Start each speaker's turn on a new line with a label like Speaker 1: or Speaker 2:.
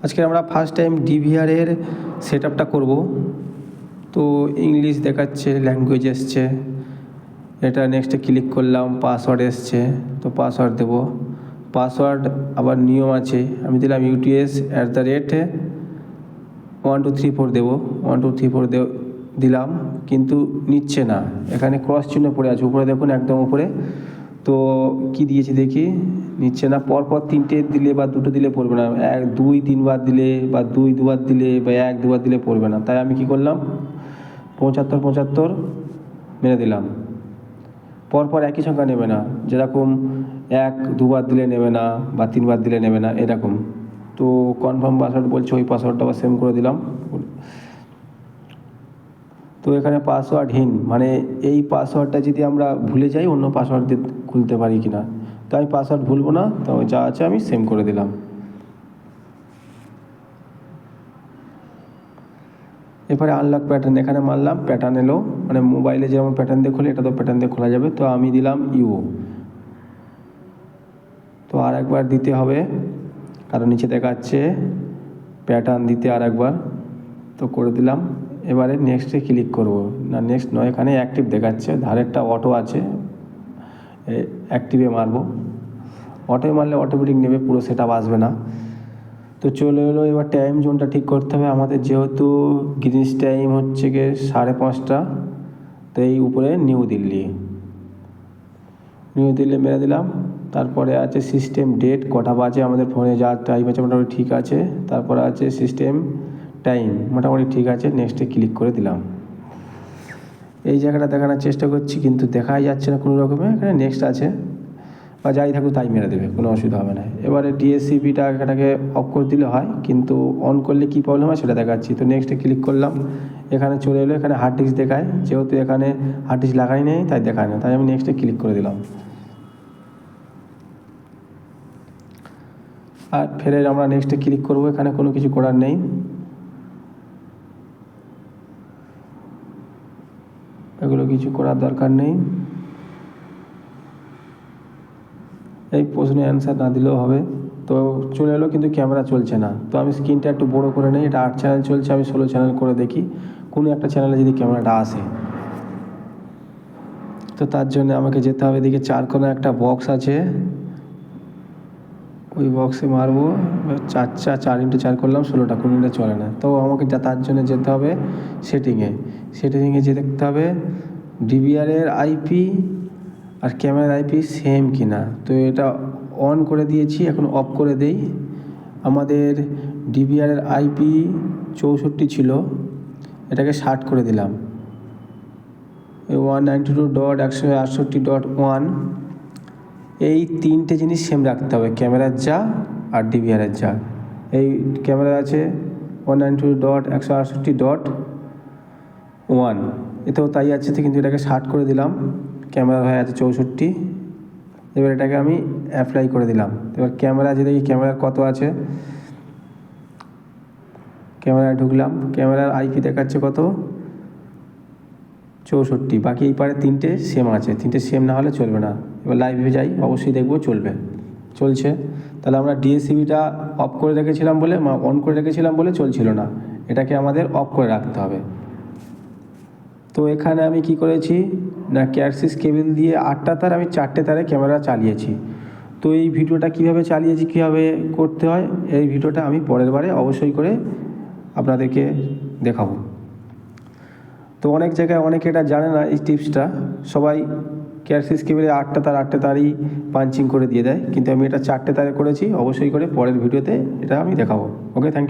Speaker 1: আজকে আমরা first time ডিভিআরের set আপটা করবো। তো ইংলিশ দেখাচ্ছে, ল্যাঙ্গুয়েজ এসছে, এটা নেক্সটে ক্লিক করলাম, পাসওয়ার্ড এসছে, তো পাসওয়ার্ড দেবো। পাসওয়ার্ড আবার নিয়ম আছে, আমি দিলাম UTS@1234 দেবো, 1234 দিলাম, কিন্তু নিচ্ছে না, এখানে ক্রস চিহ্ন পড়ে আছে উপরে, দেখুন একদম উপরে। তো কি দিয়েছি দেখি, নিচ্ছে না। পরপর 3টে দিলে বা 2টো দিলে পড়বে না, 1 2 3বার দিলে বা 2 2বার দিলে বা 1 2বার দিলে পড়বে না। তাই আমি কি করলাম, 75 75 মেরে দিলাম। পরপর একই সংখ্যা নেবে না, যেরকম 1 2বার দিলে নেবে না বা 3বার দিলে নেবে না, এরকম। তো কনফার্ম পাসওয়ার্ড বলছে, ওই পাসওয়ার্ডটা আবার সেম করে দিলাম। তো এখানে পাসওয়ার্ডহীন, মানে এই পাসওয়ার্ডটা যদি আমরা ভুলে যাই অন্য পাসওয়ার্ড দিয়ে খুলতে পারি কি না। তো আমি পাসওয়ার্ড ভুলবো না, তো যা আছে আমি সেম করে দিলাম। এরপরে আনলক প্যাটার্ন এখানে মারলাম, প্যাটার্ন এলো, মানে মোবাইলে যেমন প্যাটার্ন দিয়ে খোলে এটা তো প্যাটার্ন দিয়ে খোলা যাবে। তো আমি দিলাম তো আর একবার দিতে হবে, কারণ নিচে দেখাচ্ছে প্যাটার্ন দিতে আর একবার, তো করে দিলাম। এবারে নেক্সটে ক্লিক করব, না নেক্সট নয়, এখানে অ্যাক্টিভ দেখাচ্ছে, ধারেরটা অটো আছে, অ্যাক্টিভে মারবো। অটোয় মারলে অটোমেটিক নেবে, পুরো সেট আপ আসবে না। তো চলে এলো, এবার টাইম জোনটা ঠিক করতে হবে আমাদের, যেহেতু গ্রিনিচ টাইম হচ্ছে গিয়ে 5:30, তো এই উপরে নিউ দিল্লি মেরে দিলাম। তারপরে আছে সিস্টেম ডেট, কটা বাজে আমাদের ফোনে, যা টাইম আছে মোটামুটি ঠিক আছে। তারপরে আছে সিস্টেম টাইম, মোটামুটি ঠিক আছে। নেক্সটে ক্লিক করে দিলাম। এই জায়গাটা দেখানোর চেষ্টা করছি কিন্তু দেখাই যাচ্ছে না কোনো রকমে, এখানে নেক্সট আছে, বা যাই থাকুক তাই মেরে দেবে, কোনো অসুবিধা হবে না। এবারে ডিএসসিপিটা এটাকে অফ করে দিলে হয়, কিন্তু অন করলে কী প্রবলেম হয় সেটা দেখাচ্ছি। তো নেক্সটে ক্লিক করলাম, এখানে চলে এলো, এখানে হার্ড ডিস্ক দেখায়, যেহেতু এখানে হার্ড ডিস্ক লাগাই নেই তাই দেখায় না, তাই আমি নেক্সটে ক্লিক করে দিলাম। আর ফেরে আমরা নেক্সটে ক্লিক করব, এখানে কোনো কিছু করার নেই। এগুলো কিছু করার দরকার নেই, এই প্রশ্নের অ্যান্সার না দিলেও হবে। তো চলে এলো, কিন্তু ক্যামেরা চলছে না। তো আমি স্ক্রিনটা একটু বড় করে নিই, এটা 8 চ্যানেল চলছে, আমি 16 চ্যানেল করে দেখি কোনো একটা চ্যানেলে যদি ক্যামেরাটা আসে। তো তার জন্য আমাকে যেতে হবে, এদিকে 4 কোণা একটা বক্স আছে, ওই বক্সে মারবো। 4x4 করলাম, 16টা, কোনো মিনিটে চলে না। তো আমাকে তার জন্য যেতে হবে সেটিংয়ে যে দেখতে হবে ডিভিআরের আইপি আর ক্যামেরার আইপি সেম কিনা। তো এটা অন করে দিয়েছি, এখন অফ করে দেই। আমাদের ডিভিআরের আইপি 64 ছিল, এটাকে 60 করে দিলাম। 192.168.1, এই 3টে জিনিস সেম রাখতে হবে, ক্যামেরার যা আর ডিভিআরের যা। এই ক্যামেরা আছে 192.168.1, এতেও তাই আছে, কিন্তু এটাকে 60 করে দিলাম। ক্যামেরার হয়ে আছে 64, এবার এটাকে আমি অ্যাপ্লাই করে দিলাম। এবার ক্যামেরা যে দেখি ক্যামেরার কত আছে, ক্যামেরায় ঢুকলাম, ক্যামেরার আইপি দেখাচ্ছে কত, 64, বাকি এই পারে 3টে সেম আছে, 3টে সেম না হলে চলবে না। এবার লাইভে যাই, অবশ্যই দেখবো চলছে। তাহলে আমরা ডিএসসিবিটা অফ করে রেখেছিলাম বলে, অন করে রেখেছিলাম বলে চলছিল না, এটাকে আমাদের অফ করে রাখতে হবে। তো এখানে আমি কি করেছি না, ক্যারসিস কেবল দিয়ে 8টা তার, আমি 4টে তারে ক্যামেরা চালিয়েছি। তো এই ভিডিওটা কীভাবে চালিয়েছি, কীভাবে করতে হয়, এই ভিডিওটা আমি পরের বারে অবশ্যই করে আপনাদেরকে দেখাবো। তো অনেক জায়গায় অনেকে এটা জানে না, এই টিপসটা সবাই ক্যারসিস কেবলে 8টে তারই পাঞ্চিং করে দিয়ে দেয়, কিন্তু আমি এটা 4টে তারে করেছি, অবশ্যই করে পরের ভিডিওতে এটা আমি দেখাবো। ওকে, থ্যাংক ইউ।